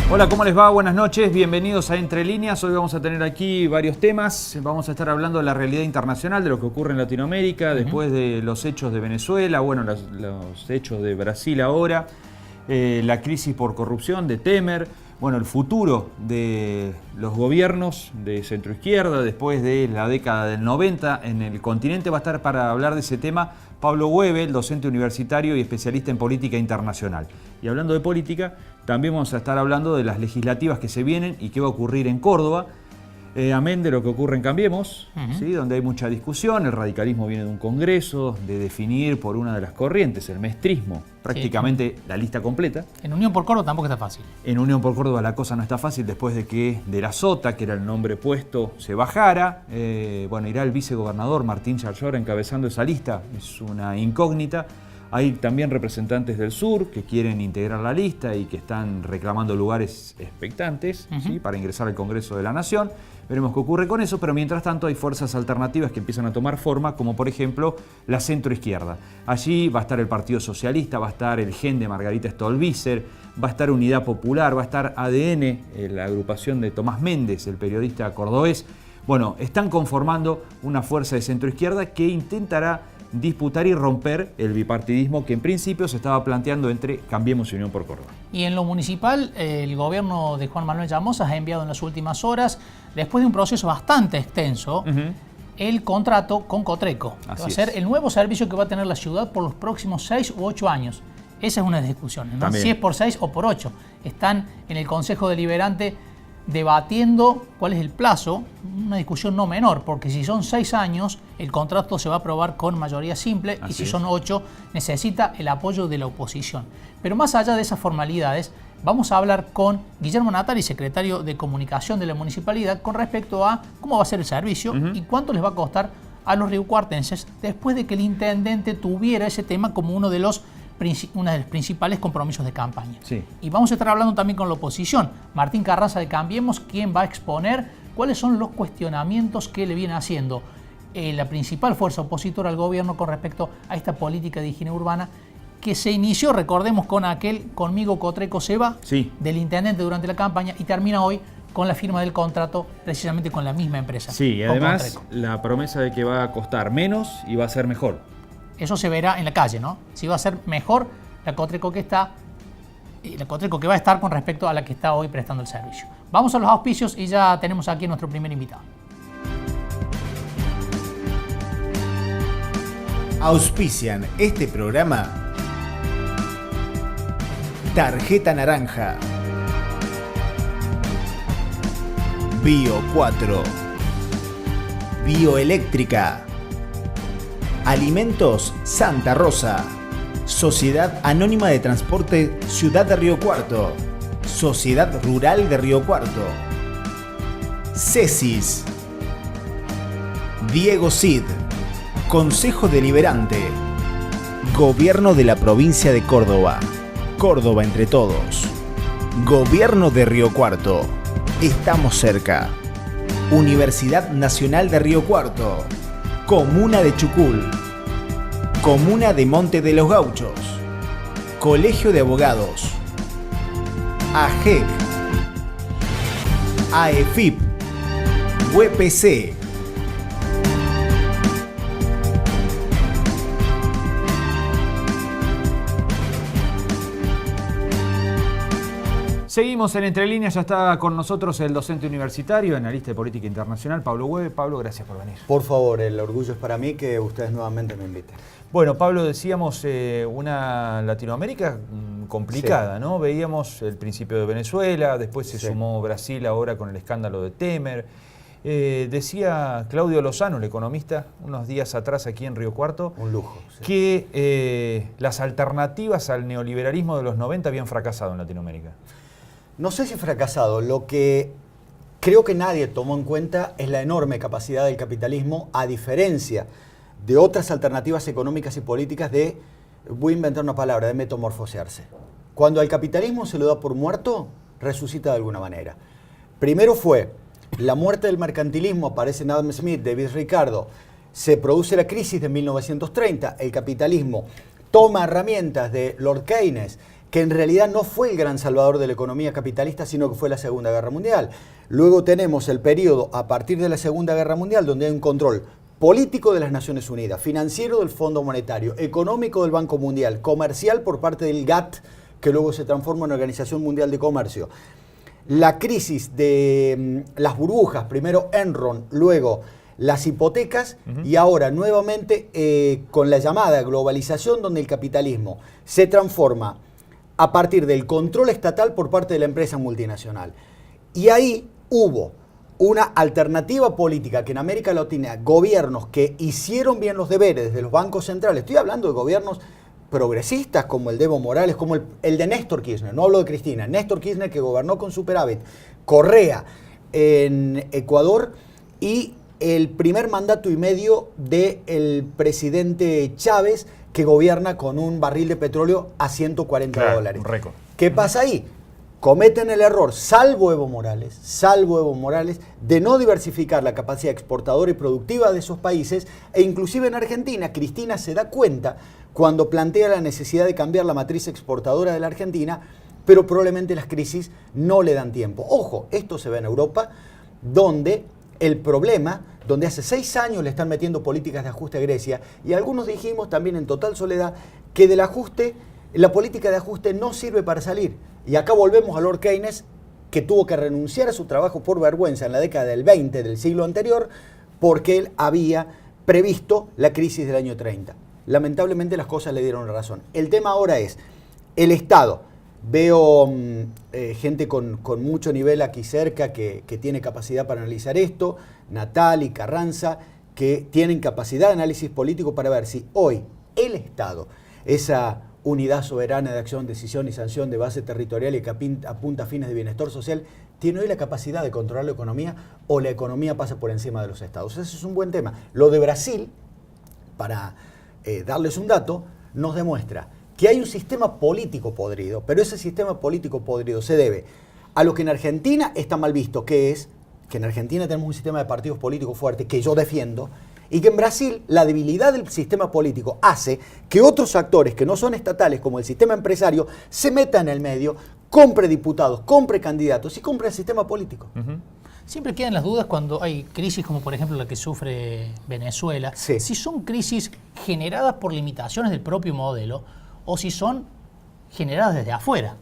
Hola, ¿cómo les va? Buenas noches, bienvenidos a Entre Líneas. Hoy vamos a tener aquí varios temas. Vamos a estar hablando de la realidad internacional, de lo que ocurre en Latinoamérica, después de los hechos de Venezuela, bueno, los hechos de Brasil ahora, la crisis por corrupción de Temer, bueno, el futuro de los gobiernos de centroizquierda después de la década del 90 en el continente. Va a estar para hablar de ese tema Pablo Webel, docente universitario y especialista en política internacional. Y hablando de política, también vamos a estar hablando de las legislativas que se vienen y qué va a ocurrir en Córdoba, amén de lo que ocurre en Cambiemos, ¿sí? Donde hay mucha discusión. El radicalismo viene de un congreso, de definir por una de las corrientes, el mestrismo, prácticamente la lista completa. En Unión por Córdoba tampoco está fácil. En Unión por Córdoba la cosa no está fácil después de que de la Sota, que era el nombre puesto, se bajara. Bueno, irá el vicegobernador Martín Charchora encabezando esa lista, es una incógnita. Hay también representantes del sur que quieren integrar la lista y que están reclamando lugares expectantes, ¿sí? Para ingresar al Congreso de la Nación. Veremos qué ocurre con eso, pero mientras tanto hay fuerzas alternativas que empiezan a tomar forma, como por ejemplo la centroizquierda. Allí va a estar el Partido Socialista, va a estar el GEN de Margarita Stolbizer, va a estar Unidad Popular, va a estar ADN, la agrupación de Tomás Méndez, el periodista cordobés. Bueno, están conformando una fuerza de centroizquierda que intentará disputar y romper el bipartidismo que en principio se estaba planteando entre Cambiemos y Unión por Córdoba. Y en lo municipal, el gobierno de Juan Manuel Llamosa ha enviado en las últimas horas, después de un proceso bastante extenso, el contrato con Cotreco. Que va a ser el nuevo servicio que va a tener la ciudad por los próximos 6 u 8 años. Esa es una de las discusiones, ¿no? Si es por 6 o por 8. Están en el Consejo Deliberante debatiendo cuál es el plazo, una discusión no menor, porque si son 6 años, el contrato se va a aprobar con mayoría simple, y si son 8, necesita el apoyo de la oposición. Pero más allá de esas formalidades, vamos a hablar con Guillermo Natali, secretario de Comunicación de la Municipalidad, con respecto a cómo va a ser el servicio y cuánto les va a costar a los riocuartenses después de que el intendente tuviera ese tema como uno de los principales compromisos de campaña. Y vamos a estar hablando también con la oposición. Martín Carranza de Cambiemos, quien va a exponer cuáles son los cuestionamientos que le viene haciendo la principal fuerza opositora al gobierno con respecto a esta política de higiene urbana que se inició, recordemos, con aquel Conmigo Cotreco se va del intendente durante la campaña y termina hoy con la firma del contrato precisamente con la misma empresa. Sí, y además Cotreco, la promesa de que va a costar menos y va a ser mejor. Eso se verá en la calle, ¿no? Si va a ser mejor la Cotreco que está, y la Cotreco que va a estar con respecto a la que está hoy prestando el servicio. Vamos a los auspicios y ya tenemos aquí a nuestro primer invitado. Auspician este programa Tarjeta Naranja, Bio 4, Bioeléctrica, Alimentos Santa Rosa, Sociedad Anónima de Transporte Ciudad de Río Cuarto, Sociedad Rural de Río Cuarto, CESIS, Diego Cid, Consejo Deliberante, Gobierno de la Provincia de Córdoba, Córdoba entre todos, Gobierno de Río Cuarto, estamos cerca, Universidad Nacional de Río Cuarto, Comuna de Chucul, Comuna de Monte de los Gauchos, Colegio de Abogados, AGEC, AEFIP, UPC. Seguimos en Entre Líneas, ya está con nosotros el docente universitario, analista de política internacional, Pablo Webel. Pablo, gracias por venir. Por favor, el orgullo es para mí que ustedes nuevamente me inviten. Bueno, Pablo, decíamos una Latinoamérica complicada, ¿no? Veíamos el principio de Venezuela, después se sumó Brasil ahora con el escándalo de Temer. Decía Claudio Lozano, el economista, unos días atrás aquí en Río Cuarto, un lujo, que las alternativas al neoliberalismo de los 90 habían fracasado en Latinoamérica. No sé si fracasado, lo que creo que nadie tomó en cuenta es la enorme capacidad del capitalismo, a diferencia de otras alternativas económicas y políticas voy a inventar una palabra, de metamorfosearse. Cuando al capitalismo se lo da por muerto, resucita de alguna manera. Primero fue la muerte del mercantilismo, aparecen Adam Smith, David Ricardo, se produce la crisis de 1930, el capitalismo toma herramientas de Lord Keynes, que en realidad no fue el gran salvador de la economía capitalista, sino que fue la Segunda Guerra Mundial. Luego tenemos el periodo a partir de la Segunda Guerra Mundial, donde hay un control político de las Naciones Unidas, financiero del Fondo Monetario, económico del Banco Mundial, comercial por parte del GATT, que luego se transforma en Organización Mundial de Comercio. La crisis de las burbujas, primero Enron, luego las hipotecas y ahora nuevamente con la llamada globalización, donde el capitalismo se transforma a partir del control estatal por parte de la empresa multinacional. Y ahí hubo una alternativa política que en América Latina, gobiernos que hicieron bien los deberes desde los bancos centrales, estoy hablando de gobiernos progresistas como el de Evo Morales, como el de Néstor Kirchner, no hablo de Cristina, Néstor Kirchner, que gobernó con superávit, Correa en Ecuador y el primer mandato y medio del presidente Chávez, que gobierna con un barril de petróleo a $140. Un récord. ¿Qué pasa ahí? Cometen el error, salvo Evo Morales, de no diversificar la capacidad exportadora y productiva de esos países, e inclusive en Argentina, Cristina se da cuenta cuando plantea la necesidad de cambiar la matriz exportadora de la Argentina, pero probablemente las crisis no le dan tiempo. Ojo, esto se ve en Europa, donde el problema, donde hace 6 años le están metiendo políticas de ajuste a Grecia, y algunos dijimos también en total soledad que del ajuste, la política de ajuste no sirve para salir. Y acá volvemos a Lord Keynes, que tuvo que renunciar a su trabajo por vergüenza en la década del 20 del siglo anterior, porque él había previsto la crisis del año 30. Lamentablemente las cosas le dieron la razón. El tema ahora es el Estado. Veo gente con mucho nivel aquí cerca que tiene capacidad para analizar esto, Natal y Carranza, que tienen capacidad de análisis político para ver si hoy el Estado, esa unidad soberana de acción, decisión y sanción de base territorial y que apunta a fines de bienestar social, tiene hoy la capacidad de controlar la economía o la economía pasa por encima de los estados. Ese es un buen tema. Lo de Brasil, para darles un dato, nos demuestra que hay un sistema político podrido, pero ese sistema político podrido se debe a lo que en Argentina está mal visto, que es que en Argentina tenemos un sistema de partidos políticos fuerte, que yo defiendo, y que en Brasil la debilidad del sistema político hace que otros actores que no son estatales, como el sistema empresario, se metan en el medio, compre diputados, compre candidatos y compre el sistema político. Siempre quedan las dudas cuando hay crisis como por ejemplo la que sufre Venezuela, sí, si son crisis generadas por limitaciones del propio modelo o si son generadas desde afuera.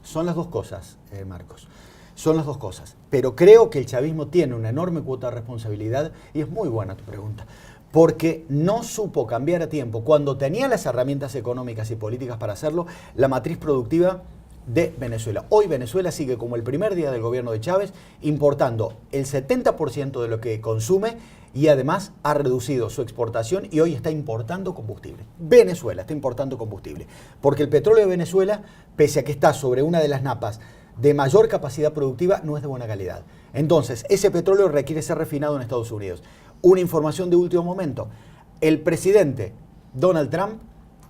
Son las dos cosas, Marcos. Son las dos cosas. Pero creo que el chavismo tiene una enorme cuota de responsabilidad, y es muy buena tu pregunta, porque no supo cambiar a tiempo, cuando tenía las herramientas económicas y políticas para hacerlo, la matriz productiva de Venezuela. Hoy Venezuela sigue como el primer día del gobierno de Chávez, importando el 70% de lo que consume y además ha reducido su exportación y hoy está importando combustible. Venezuela está importando combustible, porque el petróleo de Venezuela, pese a que está sobre una de las napas de mayor capacidad productiva, no es de buena calidad. Entonces, ese petróleo requiere ser refinado en Estados Unidos. Una información de último momento: el presidente Donald Trump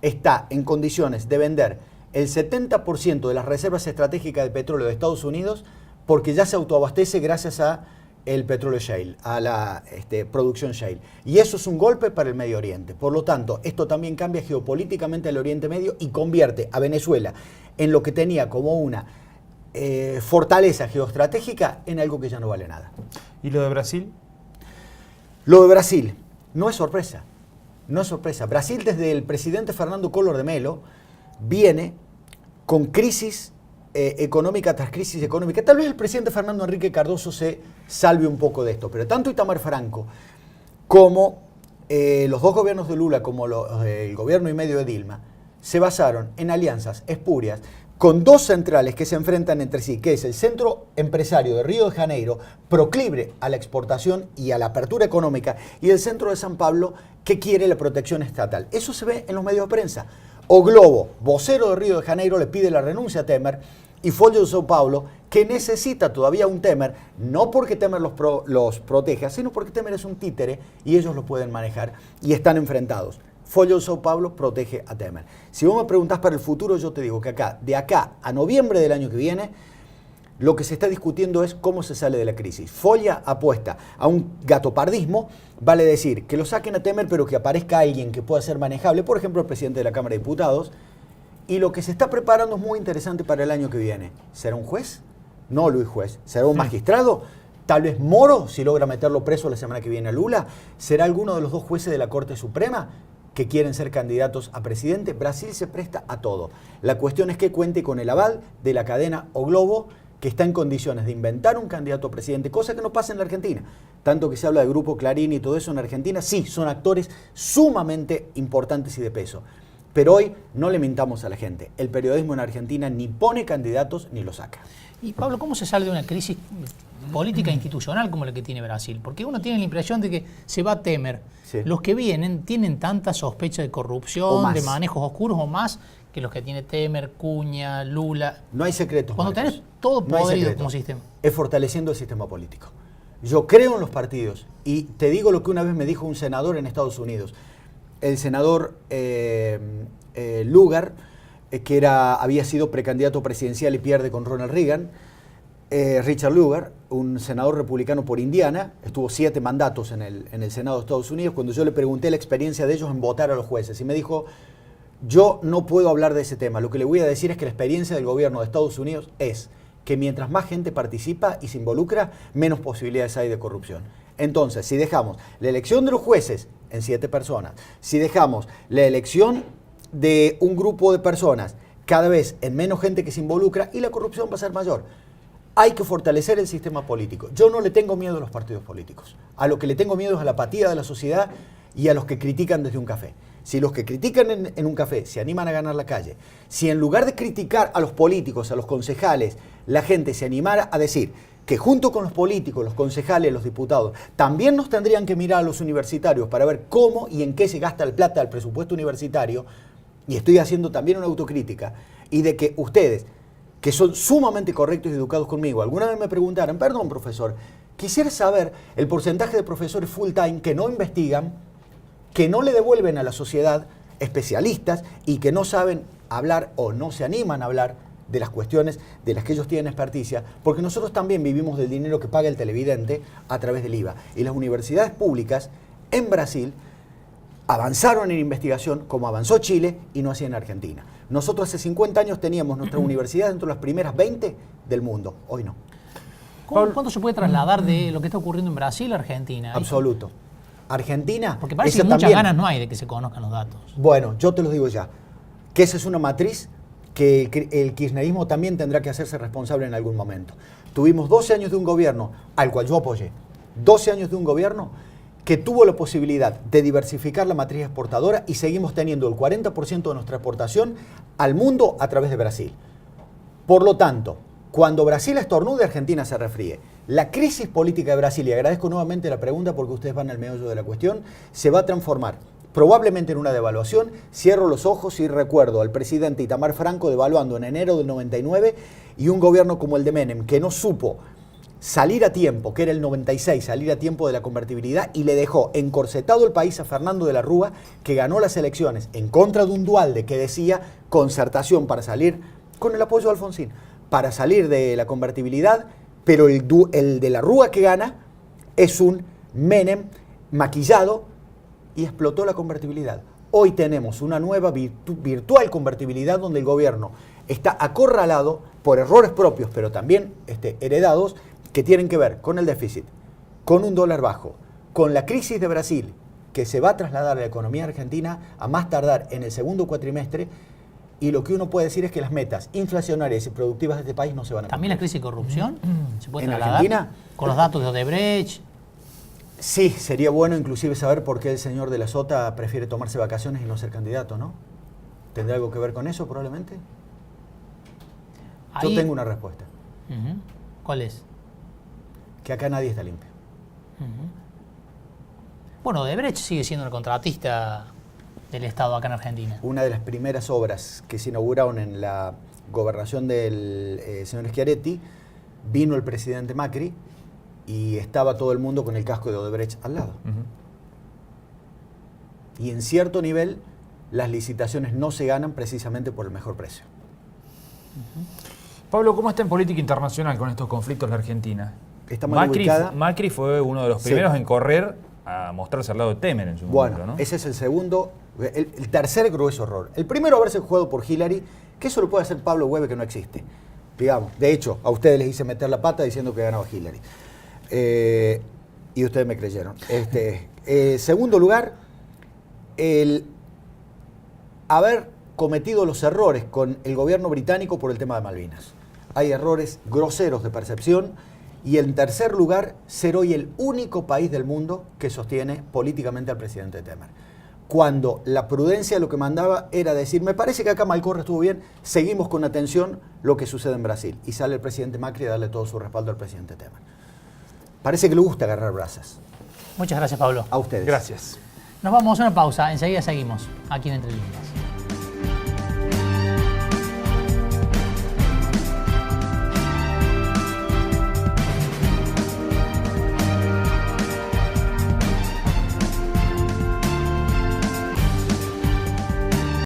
está en condiciones de vender el 70% de las reservas estratégicas de petróleo de Estados Unidos porque ya se autoabastece gracias a el petróleo shale, a la producción shale. Y eso es un golpe para el Medio Oriente. Por lo tanto, esto también cambia geopolíticamente el Oriente Medio y convierte a Venezuela en lo que tenía como una fortaleza geoestratégica en algo que ya no vale nada. ¿Y lo de Brasil? Lo de Brasil no es sorpresa. No es sorpresa. Brasil, desde el presidente Fernando Collor de Mello, viene con crisis económica tras crisis económica. Tal vez el presidente Fernando Henrique Cardoso se salve un poco de esto, pero tanto Itamar Franco como los dos gobiernos de Lula, como el gobierno y medio de Dilma, se basaron en alianzas espurias con dos centrales que se enfrentan entre sí, que es el Centro Empresario de Río de Janeiro, proclive a la exportación y a la apertura económica, y el Centro de San Pablo, que quiere la protección estatal. Eso se ve en los medios de prensa. O Globo, vocero de Río de Janeiro, le pide la renuncia a Temer, y Folha de São Paulo, que necesita todavía un Temer, no porque Temer los proteja, sino porque Temer es un títere y ellos lo pueden manejar y están enfrentados. Folha de São Paulo protege a Temer. Si vos me preguntás para el futuro, yo te digo que de acá a noviembre del año que viene, lo que se está discutiendo es cómo se sale de la crisis. Folha apuesta a un gatopardismo, vale decir, que lo saquen a Temer, pero que aparezca alguien que pueda ser manejable, por ejemplo, el presidente de la Cámara de Diputados, Y lo que se está preparando es muy interesante para el año que viene. ¿Será un juez? No Luis Juez. ¿Será un magistrado? Tal vez Moro, si logra meterlo preso la semana que viene a Lula. ¿Será alguno de los 2 jueces de la Corte Suprema que quieren ser candidatos a presidente? Brasil se presta a todo. La cuestión es que cuente con el aval de la cadena O Globo, que está en condiciones de inventar un candidato a presidente, cosa que no pasa en la Argentina. Tanto que se habla de Grupo Clarín y todo eso en Argentina, sí, son actores sumamente importantes y de peso. Pero hoy no le mintamos a la gente. El periodismo en Argentina ni pone candidatos ni los saca. Y Pablo, ¿cómo se sale de una crisis política institucional como la que tiene Brasil? Porque uno tiene la impresión de que se va a Temer. Sí. Los que vienen tienen tanta sospecha de corrupción, de manejos oscuros o más que los que tiene Temer, Cunha, Lula. No hay secretos. Cuando tenés todo podrido como sistema. Es fortaleciendo el sistema político. Yo creo en los partidos y te digo lo que una vez me dijo un senador en Estados Unidos. El senador Lugar, que había sido precandidato presidencial y pierde con Ronald Reagan. Richard Lugar, un senador republicano por Indiana, estuvo 7 mandatos en el Senado de Estados Unidos. Cuando yo le pregunté la experiencia de ellos en votar a los jueces, y me dijo, yo no puedo hablar de ese tema, lo que le voy a decir es que la experiencia del gobierno de Estados Unidos es que mientras más gente participa y se involucra, menos posibilidades hay de corrupción. Entonces, si dejamos la elección de los jueces en 7 personas, si dejamos la elección de un grupo de personas cada vez en menos gente que se involucra, y la corrupción va a ser mayor. Hay que fortalecer el sistema político. Yo no le tengo miedo a los partidos políticos. A lo que le tengo miedo es a la apatía de la sociedad y a los que critican desde un café. Si los que critican en un café se animan a ganar la calle, si en lugar de criticar a los políticos, a los concejales, la gente se animara a decir que junto con los políticos, los concejales, los diputados, también nos tendrían que mirar a los universitarios para ver cómo y en qué se gasta la plata del presupuesto universitario, y estoy haciendo también una autocrítica, y de que ustedes, que son sumamente correctos y educados conmigo, alguna vez me preguntaron, perdón profesor, quisiera saber el porcentaje de profesores full time que no investigan, que no le devuelven a la sociedad especialistas y que no saben hablar o no se animan a hablar de las cuestiones de las que ellos tienen experticia, porque nosotros también vivimos del dinero que paga el televidente a través del IVA. Y las universidades públicas en Brasil avanzaron en investigación como avanzó Chile y no así en Argentina. Nosotros hace 50 años teníamos nuestra universidad dentro de las primeras 20 del mundo, hoy no. ¿Cuánto se puede trasladar de lo que está ocurriendo en Brasil a Argentina? Absoluto. Argentina... Porque parece que muchas ganas no hay de que se conozcan los datos. Bueno, yo te lo digo ya, que esa es una matriz que el kirchnerismo también tendrá que hacerse responsable en algún momento. Tuvimos 12 años de un gobierno al cual yo apoyé, 12 años de un gobierno que tuvo la posibilidad de diversificar la matriz exportadora y seguimos teniendo el 40% de nuestra exportación al mundo a través de Brasil. Por lo tanto, cuando Brasil estornude, Argentina se resfríe. La crisis política de Brasil, y agradezco nuevamente la pregunta porque ustedes van al meollo de la cuestión, se va a transformar probablemente en una devaluación. Cierro los ojos y recuerdo al presidente Itamar Franco devaluando en enero del 99 y un gobierno como el de Menem que no supo salir a tiempo, que era el 96, salir a tiempo de la convertibilidad, y le dejó encorsetado el país a Fernando de la Rúa, que ganó las elecciones en contra de un Duhalde que decía concertación para salir, con el apoyo de Alfonsín, para salir de la convertibilidad, pero el de la Rúa que gana es un Menem maquillado y explotó la convertibilidad. Hoy tenemos una nueva virtual convertibilidad donde el gobierno está acorralado por errores propios, pero también heredados, que tienen que ver con el déficit, con un dólar bajo, con la crisis de Brasil, que se va a trasladar a la economía argentina a más tardar en el segundo cuatrimestre, y lo que uno puede decir es que las metas inflacionarias y productivas de este país no se van a cumplir. ¿También la crisis de corrupción se puede ¿En trasladar Argentina? Con los datos de Odebrecht? Sí, sería bueno inclusive saber por qué el señor de la Sota prefiere tomarse vacaciones y no ser candidato, ¿no? ¿Tendrá algo que ver con eso probablemente? Yo tengo una respuesta. ¿Cuál es? Que acá nadie está limpio. Bueno, Odebrecht sigue siendo el contratista del Estado acá en Argentina. Una de las primeras obras que se inauguraron en la gobernación del señor Schiaretti, vino el presidente Macri y estaba todo el mundo con el casco de Odebrecht al lado. Y en cierto nivel, las licitaciones no se ganan precisamente por el mejor precio. Pablo, ¿cómo está en política internacional con estos conflictos la Argentina? Está mal ubicada. Macri fue uno de los primeros en correr a mostrarse al lado de Temer en su momento, ¿no? Ese es el segundo El tercer grueso error. El primero, haberse jugado por Hillary, que eso lo puede hacer Pablo Webe, que no existe. Digamos, de hecho, a ustedes les hice meter la pata diciendo que ganaba Hillary. Y ustedes me creyeron. Segundo lugar, el haber cometido los errores con el gobierno británico por el tema de Malvinas. Hay errores groseros de percepción. Y en tercer lugar, ser hoy el único país del mundo que sostiene políticamente al presidente Temer. Cuando la prudencia lo que mandaba era decir, me parece que acá Malcorra estuvo bien, seguimos con atención lo que sucede en Brasil. Y sale el presidente Macri a darle todo su respaldo al presidente Temer. Parece que le gusta agarrar brasas. Muchas gracias, Pablo. A ustedes. Gracias. Nos vamos a una pausa, enseguida seguimos aquí en Entre Líneas.